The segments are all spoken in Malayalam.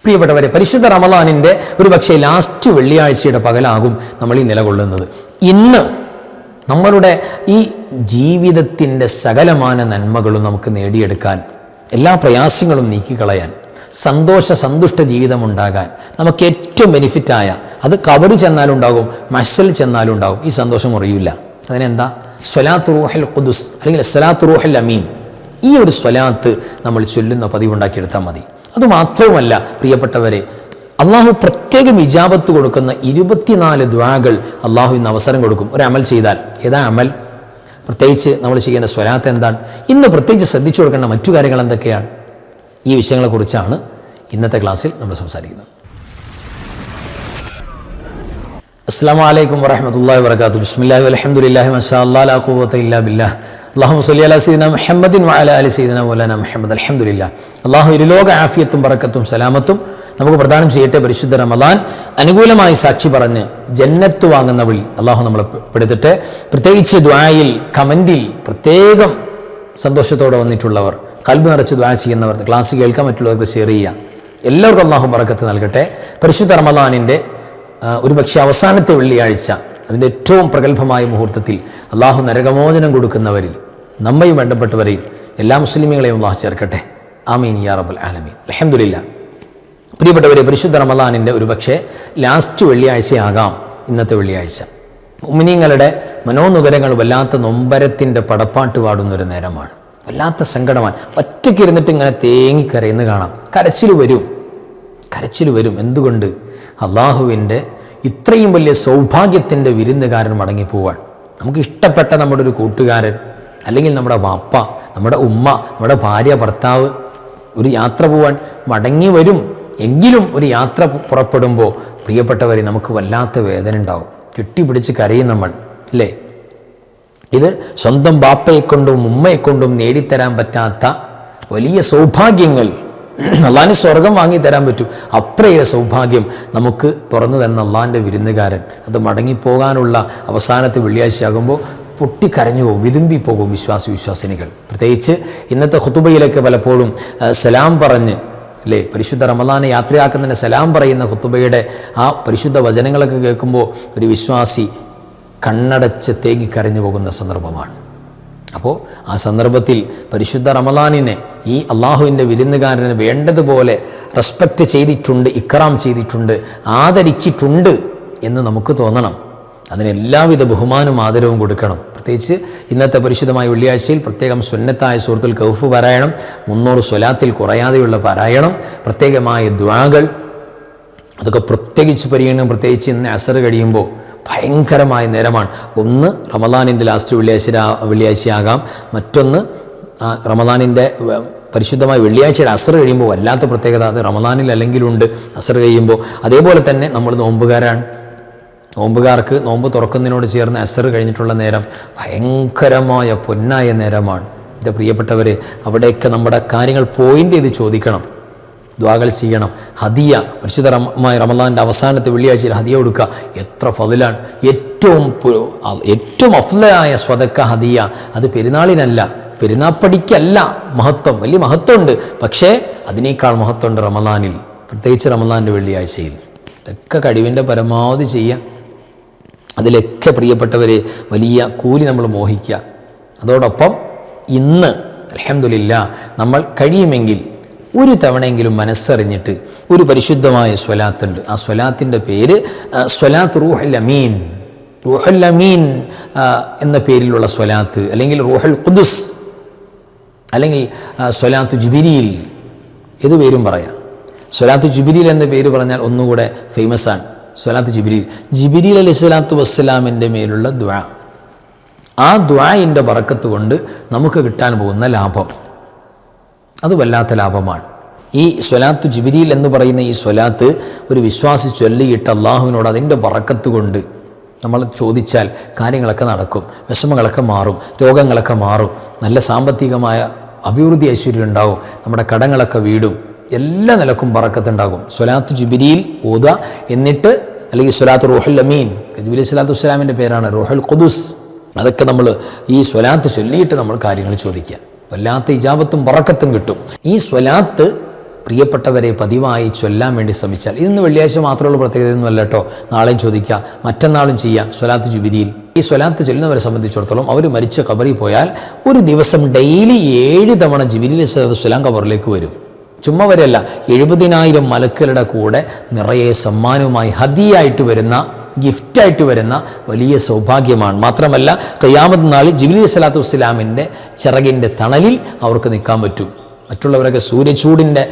പ്രിയപ്പെട്ടവരെ, പരിശുദ്ധ റമളാനിൻ്റെ ഒരു പക്ഷേ ലാസ്റ്റ് വെള്ളിയാഴ്ചയുടെ പകലാകും നമ്മൾ ഈ നിലകൊള്ളുന്നത്. ഇന്ന് നമ്മളുടെ ഈ ജീവിതത്തിൻ്റെ സകലമാന നന്മകളും നമുക്ക് നേടിയെടുക്കാൻ, എല്ലാ പ്രയാസങ്ങളും നീക്കിക്കളയാൻ, സന്തുഷ്ട ജീവിതം ഉണ്ടാകാൻ നമുക്ക് ഏറ്റവും ബെനിഫിറ്റായ, അത് ഖബറിൽ ചെന്നാലുണ്ടാകും, മഹ്ശറിൽ ചെന്നാലുണ്ടാകും, ഈ സന്തോഷം അറിയില്ല. അതിനെന്താ? സ്വലാത്ത് റൂഹൽ ഖുദുസ് അല്ലെങ്കിൽ സ്വലാത്ത് റൂഹൽ അമീൻ. ഈ ഒരു സ്വലാത്ത് നമ്മൾ ചൊല്ലുന്ന പതിവുണ്ടാക്കിയെടുത്താൽ മതി. അതുമാത്രവുമല്ല പ്രിയപ്പെട്ടവരെ, അള്ളാഹു പ്രത്യേകം ഇജാബത്ത് കൊടുക്കുന്ന 24 ദുആകൾ അള്ളാഹു ഇന്ന് അവസരം കൊടുക്കും ഒരു അമൽ ചെയ്താൽ. ഏതാ അമൽ? പ്രത്യേകിച്ച് നമ്മൾ ചെയ്യുന്ന സ്വലാത്ത് എന്താണ്? ഇന്ന് പ്രത്യേകിച്ച് ശ്രദ്ധിച്ചു കൊടുക്കേണ്ട മറ്റു കാര്യങ്ങൾ എന്തൊക്കെയാണ്? ഈ വിഷയങ്ങളെക്കുറിച്ചാണ് ഇന്നത്തെ ക്ലാസ്സിൽ നമ്മൾ സംസാരിക്കുന്നത്. അസ്സലാമു അലൈക്കും വറഹ്മത്തുള്ളാഹി വബറകാതുഹു. ബിസ്മില്ലാഹി വൽഹംദുലില്ലാഹി മാഷാ അല്ലാഹ് ലാ ഖുവത ഇല്ലാ ബില്ലാഹ്. അല്ലാഹുമ്മ സ്വല്ലി അലാ സയ്യിദിനാ മുഹമ്മദിൻ വഅലാ ആലി സയ്യിദിനാ മൗലാനാ മുഹമ്മദ്. അൽഹംദുലില്ലാഹ്. അല്ലാഹു ഇരുലോക ആഫിയത്തും ബറക്കത്തും സലാമത്തും നമുക്ക് പ്രദാനം ചെയ്യട്ടെ. പരിശുദ്ധ റമളാൻ അനുകൂലമായി സാക്ഷി പറഞ്ഞ് ജന്നത്ത് വാങ്ങുന്നവളിൽ അല്ലാഹു നമ്മളെ പെടുത്തട്ടെ. പ്രത്യേകിച്ച് ദുആയിൽ കമൻറ്റിൽ പ്രത്യേകം സന്തോഷത്തോടെ വന്നിട്ടുള്ളവർ, ഖൽബ് നിറച്ച് ദുആ ചെയ്യുന്നവർ, ക്ലാസ് കേൾക്കാൻ മറ്റുള്ളവർക്ക് ഷെയർ ചെയ്യുക, എല്ലാവർക്കും അല്ലാഹു ബറക്കത്ത് നൽകട്ടെ. പരിശുദ്ധ റമളാനിൻ്റെ ഒരുപക്ഷെ അവസാനത്തെ വെള്ളിയാഴ്ച, അതിൻ്റെ ഏറ്റവും പ്രഗത്ഭമായ മുഹൂർത്തത്തിൽ അള്ളാഹു നരകമോചനം കൊടുക്കുന്നവരിൽ നമ്മയും ബന്ധപ്പെട്ടവരെയും എല്ലാ മുസ്ലിമീങ്ങളെയും അള്ളാഹു ചേർക്കട്ടെ. ആമീൻ യാ റബ്ബൽ ആലമീൻ. അൽഹംദുലില്ലാഹ്. പ്രിയപ്പെട്ടവരെ, പരിശുദ്ധ റമളാനിൻ്റെ ഒരുപക്ഷെ ലാസ്റ്റ് വെള്ളിയാഴ്ചയാകാം ഇന്നത്തെ വെള്ളിയാഴ്ച. മുഅ്മിനീങ്ങളുടെ മനോനുകരങ്ങൾ വല്ലാത്ത നൊമ്പരത്തിൻ്റെ പടപ്പാട്ട് പാടുന്നൊരു നേരമാണ്. വല്ലാത്ത സങ്കടമാണ്. ഒറ്റയ്ക്ക് ഇരുന്നിട്ട് ഇങ്ങനെ തേങ്ങിക്കരയുന്ന കാണാം. കരച്ചിൽ വരും. എന്തുകൊണ്ട്? അള്ളാഹുവിൻ്റെ ഇത്രയും വലിയ സൗഭാഗ്യത്തിൻ്റെ വിരുന്നുകാരൻ മടങ്ങിപ്പോവാൻ. നമുക്ക് ഇഷ്ടപ്പെട്ട നമ്മുടെ ഒരു കൂട്ടുകാരൻ, അല്ലെങ്കിൽ നമ്മുടെ വാപ്പ, നമ്മുടെ ഉമ്മ, നമ്മുടെ ഭാര്യ, ഭർത്താവ് ഒരു യാത്ര പോവാൻ മടങ്ങി വരും. എങ്കിലും ഒരു യാത്ര പുറപ്പെടുമ്പോൾ പ്രിയപ്പെട്ടവരെ നമുക്ക് വല്ലാത്ത വേദന ഉണ്ടാവും. കെട്ടിപ്പിടിച്ച് കരയും നമ്മൾ, അല്ലേ? ഇത് സ്വന്തം ബാപ്പയെക്കൊണ്ടും ഉമ്മയെക്കൊണ്ടും നേടിത്തരാൻ പറ്റാത്ത വലിയ സൗഭാഗ്യങ്ങൾ അള്ളാഹിന് സ്വർഗം വാങ്ങിത്തരാൻ പറ്റും. അത്രയേറെ സൗഭാഗ്യം നമുക്ക് തുറന്നു തന്ന അള്ളാഹിൻ്റെ വിരുന്നുകാരൻ അത് മടങ്ങിപ്പോകാനുള്ള അവസാനത്തെ വെള്ളിയാഴ്ചയാകുമ്പോൾ പൊട്ടിക്കരഞ്ഞു പോകും, വിതുമ്പിപ്പോകും വിശ്വാസിനികൾ. പ്രത്യേകിച്ച് ഇന്നത്തെ ഖുതുബയിലൊക്കെ പലപ്പോഴും സലാം പറഞ്ഞ്, അല്ലേ, പരിശുദ്ധ റമളാനെ യാത്രയാക്കുന്നതിന് സലാം പറയുന്ന ഖുതുബയുടെ ആ പരിശുദ്ധ വചനങ്ങളൊക്കെ കേൾക്കുമ്പോൾ ഒരു വിശ്വാസി കണ്ണടച്ച് തേങ്ങിക്കരഞ്ഞു പോകുന്ന സന്ദർഭമാണ്. അപ്പോൾ ആ സന്ദർഭത്തിൽ പരിശുദ്ധ റമളാനിനെ, ഈ അള്ളാഹുവിൻ്റെ വിരുന്നുകാരനെ വേണ്ടതുപോലെ റെസ്പെക്റ്റ് ചെയ്തിട്ടുണ്ട്, ഇക്റാം ചെയ്തിട്ടുണ്ട്, ആദരിച്ചിട്ടുണ്ട് എന്ന് നമുക്ക് തോന്നണം. അതിന് എല്ലാവിധ ബഹുമാനവും ആദരവും കൊടുക്കണം. പ്രത്യേകിച്ച് ഇന്നത്തെ പരിശുദ്ധമായ വെള്ളിയാഴ്ചയിൽ പ്രത്യേകം സുന്നത്തായ സൂറത്തുൽ കഹ്ഫ് പാരായണം, 300 സ്വലാത്തിൽ കുറയാതെയുള്ള പാരായണം, പ്രത്യേകമായ ദുആകൾ, അതൊക്കെ പ്രത്യേകിച്ച് പരിഗണന. പ്രത്യേകിച്ച് ഇന്ന് അസർ കഴിയുമ്പോൾ ഭയങ്കരമായ നേരമാണ്. ഒന്ന് റമളാനിൻ്റെ ലാസ്റ്റ് വെള്ളിയാഴ്ചയാകാം, മറ്റൊന്ന് റമളാനിൻ്റെ പരിശുദ്ധമായ വെള്ളിയാഴ്ചയുടെ അസർ കഴിയുമ്പോൾ വല്ലാത്ത പ്രത്യേകത അത് റമളാനിൽ അല്ലെങ്കിലുണ്ട് അസർ കഴിയുമ്പോൾ. അതേപോലെ തന്നെ നമ്മൾ നോമ്പുകാർക്ക് നോമ്പ് തുറക്കുന്നതിനോട് ചേർന്ന് അസർ കഴിഞ്ഞിട്ടുള്ള നേരം ഭയങ്കരമായ പൊന്നായ നേരമാണ്. എൻ്റെ പ്രിയപ്പെട്ടവരെ, അവിടെയൊക്കെ നമ്മുടെ കാര്യങ്ങൾ പോയിൻ്റ് ചെയ്ത് ചോദിക്കണം, ദുആകൾ ചെയ്യണം. ഹദിയ, പരിശുദ്ധമായ റമളാനിൻ്റെ അവസാനത്തെ വെള്ളിയാഴ്ചയിൽ ഹദിയ കൊടുക്കുക. എത്ര ഫളിലാണ്! ഏറ്റവും അഫ്ളലായ സ്വതക്ക ഹദിയ. അത് പെരുന്നാളിനല്ല, പെരുന്നാപ്പടിക്കല്ല മഹത്വം, വലിയ മഹത്വമുണ്ട്. പക്ഷേ അതിനേക്കാൾ മഹത്വമുണ്ട് റമളാനിൽ, പ്രത്യേകിച്ച് റമളാനിൻ്റെ വെള്ളിയാഴ്ചയിൽ. ഇതൊക്കെ കഴിവിൻ്റെ പരമാവധി ചെയ്യുക. അതിലൊക്കെ പ്രിയപ്പെട്ടവരെ വലിയ കൂലി നമ്മൾ മോഹിക്കുക. അതോടൊപ്പം ഇന്ന് അൽഹംദുലില്ലാഹ് നമ്മൾ കഴിയുമെങ്കിൽ ഒരു തവണയെങ്കിലും മനസ്സറിഞ്ഞിട്ട് ഒരു പരിശുദ്ധമായ സ്വലാത്തുണ്ട്. ആ സ്വലാത്തിൻ്റെ പേര് സ്വലാത്ത് റൂഹുൽ അമീൻ. റൂഹുൽ അമീൻ എന്ന പേരിലുള്ള സ്വലാത്ത്, അല്ലെങ്കിൽ റൂഹുൽ ഖുദുസ്, അല്ലെങ്കിൽ സ്വലാത്ത് ജിബ്രീൽ, ഏത് പേരും പറയാം. സ്വലാത്ത് ജിബ്രീൽ എന്ന പേര് പറഞ്ഞാൽ ഒന്നുകൂടെ ഫേമസ് ആണ്. സ്വലാത്ത് ജിബ്രീൽ അലൈഹി സ്വലാത്തു വസ്സലാമിൻ്റെ മേലുള്ള ദുആ. ആ ദുആയിൻ്റെ ബറക്കത്ത് കൊണ്ട് നമുക്ക് കിട്ടാൻ പോകുന്ന ലാഭം അത് വല്ലാത്ത ലാഭമാണ്. ഈ സ്വലാത്തു ജിബ്രീൽ എന്ന് പറയുന്ന ഈ സ്വലാത്ത് ഒരു വിശ്വാസി ചൊല്ലിയിട്ട് അള്ളാഹുവിനോട് അതിൻ്റെ ബറക്കത്ത് കൊണ്ട് നമ്മൾ ചോദിച്ചാൽ കാര്യങ്ങളൊക്കെ നടക്കും, വിഷമങ്ങളൊക്കെ മാറും, രോഗങ്ങളൊക്കെ മാറും, നല്ല സാമ്പത്തികമായ അഭിവൃദ്ധി ഐശ്വര്യം ഉണ്ടാവും, നമ്മുടെ കടങ്ങളൊക്കെ വീടും, എല്ലാ നിലക്കും ബറക്കത്തുണ്ടാകും. സ്വലാത്ത് ജിബ്രീൽ ഓതുക. എന്നിട്ട് അല്ലെങ്കിൽ സ്വലാത്ത് റൂഹുൽ അമീൻ, ജിബ്രീൽ സ്വലാത്തു വസ്സലാമിൻ്റെ പേരാണ്. റൂഹുൽ ഖുദുസ്, അതൊക്കെ നമ്മൾ ഈ സ്വലാത്ത് ചൊല്ലിയിട്ട് നമ്മൾ കാര്യങ്ങൾ ചോദിക്കുക. വല്ലാത്ത ഇജാബത്തും ബറക്കത്തും കിട്ടും. ഈ സ്വലാത്ത് പ്രിയപ്പെട്ടവരെ പതിവായി ചൊല്ലാൻ വേണ്ടി ശ്രമിച്ചാൽ, ഇന്ന് വെള്ളിയാഴ്ച മാത്രമുള്ള പ്രത്യേകതയൊന്നും അല്ല കേട്ടോ, നാളെയും ചോദിക്കുക, മറ്റന്നാളും ചെയ്യാം സ്വലാത്ത് ജിബിരിയിൽ. ഈ സ്വലാത്ത് ചൊല്ലുന്നവരെ സംബന്ധിച്ചിടത്തോളം അവർ മരിച്ച ഖബറിൽ പോയാൽ ഒരു ദിവസം ഡെയിലി 7 തവണ ജിബിരിൽ സ്വലാം ഖബറിലേക്ക് വരും. ചുമ്മാ വരെയല്ല, 70,000 മലക്കുകളുടെ കൂടെ നിറയെ സമ്മാനവുമായി ഹദിയായിട്ട് വരുന്ന, ഗിഫ്റ്റായിട്ട് വരുന്ന വലിയ സൗഭാഗ്യമാണ്. മാത്രമല്ല ഖിയാമത്ത് നാളിൽ ജിബ്രീൽ സ്വലാത്തു വസ്സലാമിൻ്റെ ചിറകിൻ്റെ തണലിൽ അവർക്ക് നിൽക്കാൻ പറ്റും. മറ്റുള്ളവരൊക്കെ സൂര്യചൂടിൻ്റെ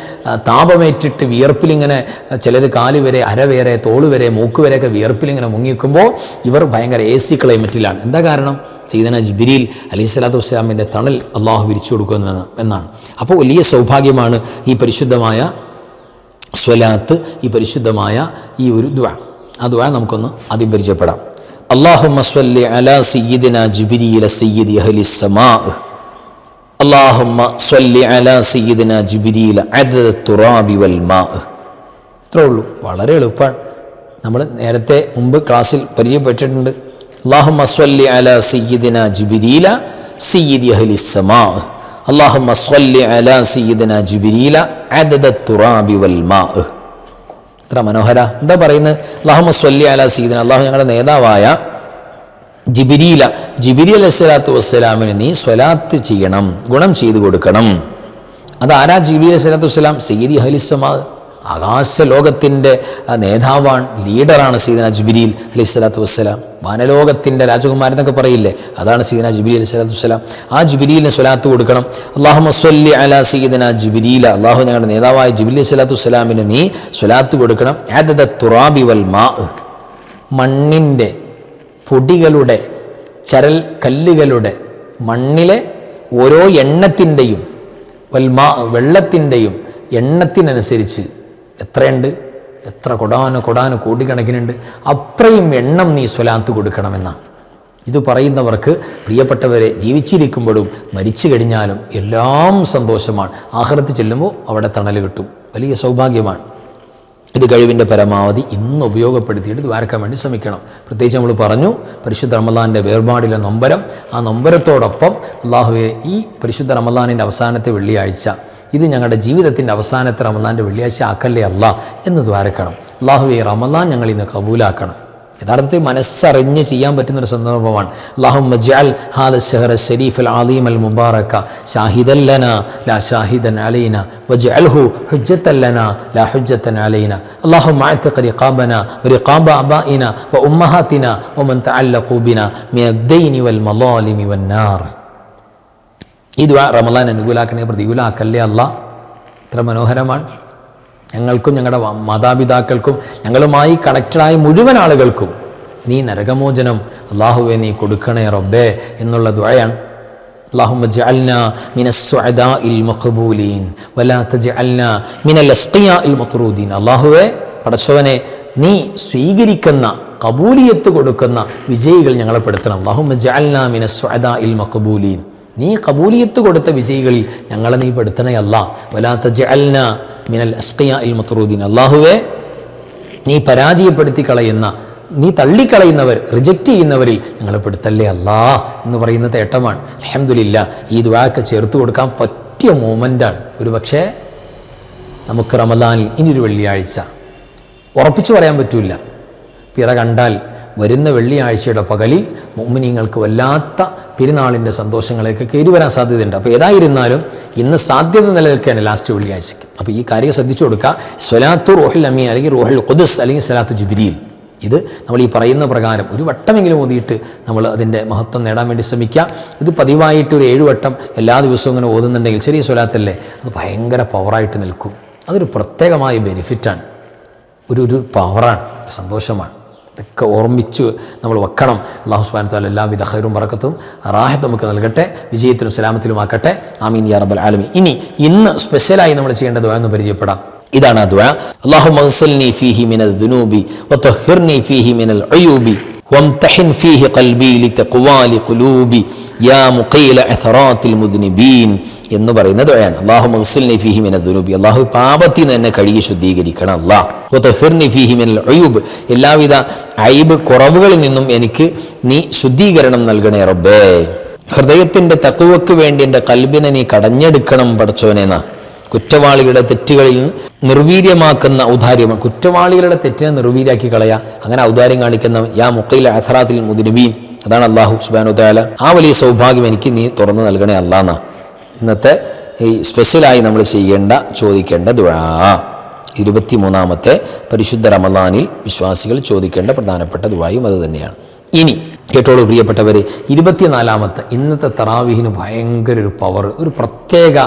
താപമേറ്റിട്ട് വിയർപ്പിലിങ്ങനെ, ചിലർ കാല് വരെ, അര വരെ, തോള് വരെ, മൂക്ക് വരെയൊക്കെ വിയർപ്പിലിങ്ങനെ മുങ്ങിക്കുമ്പോൾ ഇവർ ഭയങ്കര AC ക്ലൈമറ്റിലാണ്. എന്താ കാരണം? സയ്യിദന ജിബ്രീൽ അലൈഹി സ്വലാത്തു വസ്സലാമിൻ്റെ തണൽ അള്ളാഹു വിരിച്ചു കൊടുക്കുന്നത് എന്നാണ്. അപ്പോൾ വലിയ സൗഭാഗ്യമാണ് ഈ പരിശുദ്ധമായ സ്വലാത്ത്, ഈ പരിശുദ്ധമായ ഈ ഒരു ദുആ. ആ ദുആ നമുക്കൊന്ന് ആദ്യം പരിചയപ്പെടാം. അല്ലാഹുമ്മ സ്വല്ലി അലാ സയ്യിദിന ജിബ്രീൽ സയ്യിദി അഹ്ലിസ് സമാ. അല്ലാഹുമ്മ സ്വല്ലി അലാ സയ്യിദിന ജിബ്രീൽ അദദ തുറാബി വൽ മാ. ഇത്രേ ഉള്ളൂ, വളരെ എളുപ്പമാണ്. നമ്മൾ നേരത്തെ മുമ്പ് ക്ലാസ്സിൽ പരിചയപ്പെട്ടിട്ടുണ്ട്. അല്ലാഹുമ്മ സ്വല്ലി അലാ സയ്യിദിന ജിബ്രീൽ സയ്യിദി അഹ്ലിസ് സമാ. അല്ലാഹുമ്മ സ്വല്ലി അലാ സയ്യിദിന ജിബ്രീൽ അദദ തുറാബി വൽ മാ. എത്ര മനോഹര! എന്താ പറയുന്നത്? അല്ലാഹുമ്മ സ്വല്ലി അലാ സയ്യിദിന, അല്ലാഹു ഞങ്ങളുടെ നേതാവായ ജിബ്രീൽ അലൈഹി സ്വലാത്തു വസ്സലാമിന് നീ സ്വലാത്ത് ചെയ്യണം, ഗുണം ചെയ്തു കൊടുക്കണം. അതാരാ ജിബ്രീൽ അലൈഹി സ്വലാത്തു വസ്സലാം? സയ്യിദി അഹ്ലിസ് സമാ, ആകാശ ലോകത്തിൻ്റെ നേതാവാണ്, ലീഡറാണ് സയ്യിദന ജിബ്രീൽ അലൈഹി സ്വലാത്തു വസ്സലാം. വാനലോകത്തിൻ്റെ രാജകുമാരൻ എന്നൊക്കെ പറയില്ലേ, അതാണ് സയ്യിദന ജിബ്രീൽ അലൈഹി സ്വലാത്തു വസ്സലാം. ആ ജിബ്രീലിന് സ്വലാത്ത് കൊടുക്കണം. അല്ലാഹുമ്മ സ്വല്ലി അലാ സയ്യിദിന ജിബ്രീൽ, അല്ലാഹു ഞങ്ങളുടെ നേതാവായ ജിബ്രീൽ അലൈഹി സ്വലാത്തു വസ്സലാമിന് നീ സ്വലാത്ത് കൊടുക്കണം. അദദ തുറാബി വൽ മാ, മണ്ണിൻ്റെ, പൊടികളുടെ, ചരൽ കല്ലുകളുടെ, മണ്ണിലെ ഓരോ എണ്ണത്തിൻ്റെയും, വൽ മാ വെള്ളത്തിൻ്റെയും എണ്ണത്തിനനുസരിച്ച് എത്രയുണ്ട്, എത്ര കൊടാന് കോടിക്കണക്കിനുണ്ട്, അത്രയും എണ്ണം നീ സ്വലാത്ത് കൊടുക്കണമെന്നാണ്. ഇത് പറയുന്നവർക്ക് പ്രിയപ്പെട്ടവരെ ജീവിച്ചിരിക്കുമ്പോഴും മരിച്ചു കഴിഞ്ഞാലും എല്ലാം സന്തോഷമാണ്. ആഖിറത്ത് ചെല്ലുമ്പോൾ അവിടെ തണൽ കിട്ടും. വലിയ സൗഭാഗ്യമാണ്. ഇത് കഴിവിൻ്റെ പരമാവധി ഇന്ന് ഉപയോഗപ്പെടുത്തിയിട്ട് ദ്വാരക്കാൻ വേണ്ടി ശ്രമിക്കണം. പ്രത്യേകിച്ച് നമ്മൾ പറഞ്ഞു പരിശുദ്ധ റമദാൻ്റെ വേർപാടിലെ നൊമ്പരം, ആ നൊമ്പരത്തോടൊപ്പം അല്ലാഹുവേ ഈ പരിശുദ്ധ റമദാനിൻ്റെ അവസാനത്തെ വെള്ളിയാഴ്ച, ഇത് ഞങ്ങളുടെ ജീവിതത്തിൻ്റെ അവസാനത്തെ റമദാൻ്റെ വെള്ളിയാഴ്ച ആക്കല്ലേ അല്ലാ എന്ന് ദ്വാരക്കണം. അല്ലാഹുവേ റമദാൻ ഞങ്ങൾ ഇന്ന് കബൂലാക്കണം. യഥാർത്ഥത്തിൽ മനസ്സറിഞ്ഞ് ചെയ്യാൻ പറ്റുന്നൊരു സന്ദർഭമാണ്. അല്ലാഹുമ്മ ജഅൽ ഹാദ ശഹറ ശരീഫൽ അളീം അൽ മുബാറക ഷാഹിദൻ ലനാ ലാ ഷാഹിദൻ അലൈനാ വജഅൽഹു ഹുജ്ജത്തൻ ലനാ ലാ ഹുജ്ജത്തൻ അലൈനാ. അല്ലാഹുമ്മ അഅ്തിഖ് റിഖാബനാ വറിഖാബ അബാഇനാ വഉമ്മഹാതിനാ വമൻ തഅല്ലഖു ബിനാ മിനദ്ദൈനി വൽ മളാലിമി വന്നാർ. ഈ ദുആ റമദാൻ അനുകൂലാക്കണേ, പ്രതികൂലാക്കല്ലേ അല്ലാ. ഇത്ര മനോഹരമാണ്. ഞങ്ങൾക്കും ഞങ്ങളുടെ മാതാപിതാക്കൾക്കും ഞങ്ങളുമായി കണക്റ്റഡായ മുഴുവൻ ആളുകൾക്കും നീ നരകമോചനം അല്ലാഹുവേ നീ കൊടുക്കണേ റബ്ബേ എന്നുള്ള ദുആയാണ്. അല്ലാഹുമ്മ ജഅൽനാ മിനസ് സുഅദാഇൽ മഖ്ബൂലീൻ വലാ തജഅൽനാ മിനൽ അസ്ഖിയാഇൽ മത്റൂദീൻ. അല്ലാഹുവേ പടച്ചവനെ നീ സ്വീകരിക്കുന്ന, കബൂലിയത്ത് കൊടുക്കുന്ന വിജയികൾ ഞങ്ങളെ പെടുത്തണം. അല്ലാഹുമ്മ ജഅൽനാ മിനസ് സുഅദാഇൽ മഖ്ബൂലീൻ, നീ കബൂലിയത്ത് കൊടുത്ത വിജയികളിൽ ഞങ്ങളെ നീ പെടുത്തണേ അല്ലാ. വലാ തജഅൽനാ മിനൽ അസ്ഖിയാഇൽ മത്റൂദീൻ. അല്ലാഹുവേ നീ പരാജയപ്പെടുത്തി കളയുന്ന, നീ തള്ളിക്കളയുന്നവർ, റിജക്റ്റ് ചെയ്യുന്നവരിൽ ഞങ്ങളെ പെടുത്തല്ലേ അല്ലാ എന്ന് പറയുന്ന തേട്ടമാണ്. അൽഹംദുലില്ലാ, ഈ ദുആക്ക് ചേർത്ത് കൊടുക്കാൻ പറ്റിയ മൂമെൻ്റാണ്. ഒരു പക്ഷേ നമുക്ക് റമദാനിൽ ഇനിയൊരു വെള്ളിയാഴ്ച ഉറപ്പിച്ചു പറയാൻ പറ്റില്ല. പിറ കണ്ടാൽ വരുന്ന വെള്ളിയാഴ്ചയുടെ പകലിൽ മുഅ്മിനീങ്ങൾക്ക് വല്ലാത്ത പെരുന്നാളിൻ്റെ സന്തോഷങ്ങളെയൊക്കെ കയറി വരാൻ സാധ്യതയുണ്ട്. അപ്പോൾ ഏതായിരുന്നാലും ഇന്ന് സാധ്യത നിലനിൽക്കുകയാണ് ലാസ്റ്റ് വെള്ളിയാഴ്ചയ്ക്ക്. അപ്പോൾ ഈ കാര്യം ശ്രദ്ധിച്ചു കൊടുക്കുക. സ്വലാത്തു റൂഹുൽ അമീൻ അല്ലെങ്കിൽ റൂഹുൽ ഖുദ്സ് അല്ലെങ്കിൽ സ്വലാത്തു ജിബ്രീൽ, ഇത് നമ്മൾ ഈ പറയുന്ന പ്രകാരം ഒരു വട്ടമെങ്കിലും ഓതിയിട്ട് നമ്മൾ അതിൻ്റെ മഹത്വം നേടാൻ വേണ്ടി ശ്രമിക്കുക. ഇത് പതിവായിട്ട് ഒരു 7 വട്ടം എല്ലാ ദിവസവും ഇങ്ങനെ ഓതുന്നുണ്ടെങ്കിൽ, ചെറിയ സ്വലാത്തല്ലേ, അത് ഭയങ്കര പവറായിട്ട് നിൽക്കും. അതൊരു പ്രത്യേകമായ ബെനിഫിറ്റാണ്, ഒരു പവറാണ്, സന്തോഷമാണ്. ഇതൊക്കെ ഓർമ്മിച്ച് നമ്മൾ വെക്കണം. അല്ലാഹു സുബ്ഹാനഹു വ തആല എല്ലാവിധ ഖൈറും ബറക്കത്തും റാഹത്തും നമുക്ക് നൽകട്ടെ, വിജയത്തിലും സലാമത്തിലും ആക്കട്ടെ. ആമീൻ യാ റബ്ബൽ ആലമീൻ. ഇന്ന് സ്പെഷ്യലായി നമ്മൾ ചെയ്യേണ്ട ദുആ എന്ന് പരിചയപ്പെടാം. ഇതാണ് ആ ദുആ. അല്ലാഹുമ്മ ഗ്സിൽനി ഫീഹി മിനൽ ദുനൂബി വതഹിർനി ഫീഹി മിനൽ ഉയൂബി വംതഹിൻ ഫീഹി ഖൽബി ലിതഖ്വാലി ഖുലൂബി യാ മുഖീല അഥറാത്തിൽ മുദ്നിബീൻ എന്ന് പറയുന്ന ദുആയാണ്. അല്ലാഹുമ്മ ഗ്സിൽനി ഫീഹി മിനൽ ദുനൂബി, അല്ലാഹു പാപത്തിൽ നിന്ന് എന്നെ കഴുകി ശുദ്ധീകരിക്കണം. അല്ലാഹ് വതഹിർനി ഫീഹി മിനൽ ഉയൂബ്, എല്ലാവിധ ഐബ് കുറവുകളിൽ നിന്നും എനിക്ക് നീ ശുദ്ധീകരണം നൽകണേ റബ്ബേ. ഹൃദയത്തിൻ്റെ തഖ്വയ്ക്ക് വേണ്ടി എൻ്റെ ഖൽബിനെ നീ കടഞ്ഞെടുക്കണം പടച്ചോനേന്നാ. കുറ്റവാളികളുടെ തെറ്റുകളിൽ നിർവീര്യമാക്കുന്ന ഔദാര്യമാണ്. കുറ്റവാളികളുടെ തെറ്റിനെ നിർവീര്യാക്കി കളയുക, അങ്ങനെ ഔദാര്യം കാണിക്കുന്ന യാ മുഖയിൽ അഥറാത്തിൽ മുദ്നിബീൻ, അതാണ് അള്ളാഹു സുബ്ഹാനഹു വതആല. ആ വലിയ സൗഭാഗ്യം എനിക്ക് നീ തുറന്നു നൽകണേ അല്ലാഹ്. ഇന്നത്തെ ഈ സ്പെഷ്യലായി നമ്മൾ ചോദിക്കേണ്ട ദുആ 23ാമത്തെ പരിശുദ്ധ റമളാനിൽ വിശ്വാസികൾ ചോദിക്കേണ്ട പ്രധാനപ്പെട്ട ദുആയും അത് തന്നെയാണ്. ഇനി കേട്ടോളൂ പ്രിയപ്പെട്ടവർ, 24ാമത്തെ ഇന്നത്തെ തറാവീഹിന് ഭയങ്കര ഒരു പവർ, ഒരു പ്രത്യേക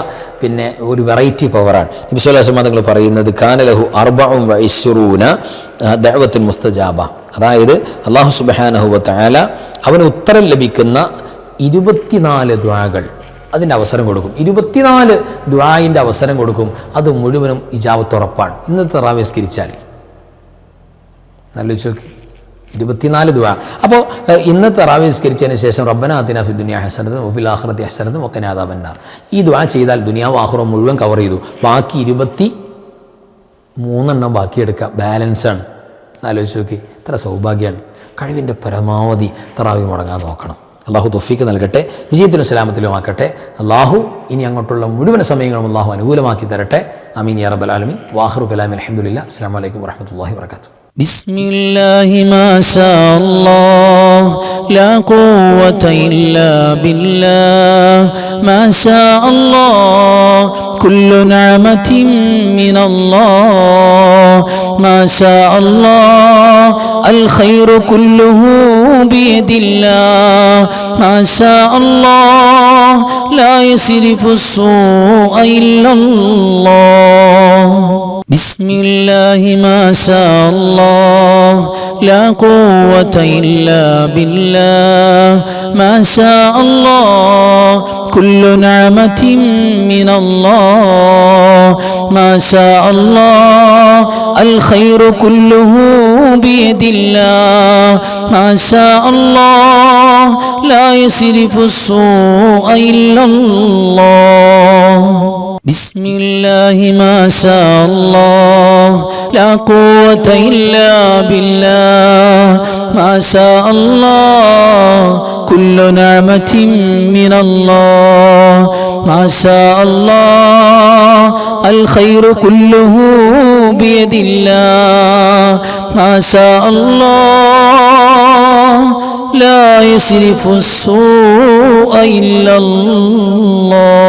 ഒരു വെറൈറ്റി പവറാണ്. നബി സ്വല്ലല്ലാഹു അലൈഹി വസല്ലം തങ്ങൾ പറയുന്നത് കാന ലഹു 24 ദഅവത്തുൻ മുസ്തജാബ, അതായത് അല്ലാഹു സുബ്ഹാനഹു വ തആല അവന് ഉത്തരം ലഭിക്കുന്ന 24 ദുആകൾ അതിൻ്റെ അവസരം കൊടുക്കും. 24 ദുആയിൻ്റെ അവസരം കൊടുക്കും. അത് മുഴുവനും ഇജാബത്ത് ഉറപ്പാണ്. ഇന്നത്തെ തറാവീഹ് നിസ്കരിച്ചാൽ ആലോചിച്ച് നോക്കി, 24 ദുആ. അപ്പോൾ ഇന്നത്തെ തറാവീഹ് നിസ്കരിച്ചതിന് ശേഷം റബ്ബനാ ആതിനാ ഫിദ് ദുനിയാ ഹസനതൻ വഫിൽ ആഖിറതി ഹസനതൻ വഖിനാ അദാബന്നാർ, ഈ ദുആ ചെയ്താൽ ദുനിയാവ് ആഖിറം മുഴുവൻ കവർ ചെയ്തു. ബാക്കി 23 ബാക്കിയെടുക്കുക, ബാലൻസാണ്. ആലോചിച്ച് നോക്കി, ഇത്ര സൗഭാഗ്യമാണ്. കഴിവിൻ്റെ പരമാവധി തറാവീഹ് മുടങ്ങാൻ നോക്കണം. അള്ളാഹു തൗഫീഖ് നൽകട്ടെ, വിജയത്തിലും സലാമത്തിലുമാക്കട്ടെ. അള്ളാഹു ഇനി അങ്ങോട്ടുള്ള മുഴുവൻ സമയങ്ങളും അള്ളാഹു അനുകൂലമാക്കി തരട്ടെ. ആമീൻ യാ റബ്ബൽ ആലമീൻ. വാഹിറു കലാമി അൽഹംദുലില്ലാഹ്. അസ്സലാമു അലൈക്കും വറഹ്മത്തുള്ളാഹി വബറകാതുഹു. ബിസ്മില്ലാഹി മാഷാ അല്ലാഹ് ലാ ഖുവത ഇല്ലാ ബില്ലാഹ് മാഷാ അല്ലാഹ് കുല്ലു നിഅമതിൻ മിനല്ലാഹ് മാഷാ അല്ലാഹ് അൽ ഖൈറു കുല്ലുഹു ബിയദില്ലാഹ് മാഷാ അല്ലാഹ് ലാ യസ്രിഫു السوء إلا الله بسم الله ما شاء الله لا قوة إلا بالله ما شاء الله كل نعمة من الله ما شاء الله الخير كله بيد الله ما شاء الله لا يصرف السوء إلا الله بسم الله ما شاء الله لا قوة إلا بالله ما شاء الله كل نعمة من الله ما شاء الله الخير كله بيد الله ما شاء الله لا يصرف السوء إلا الله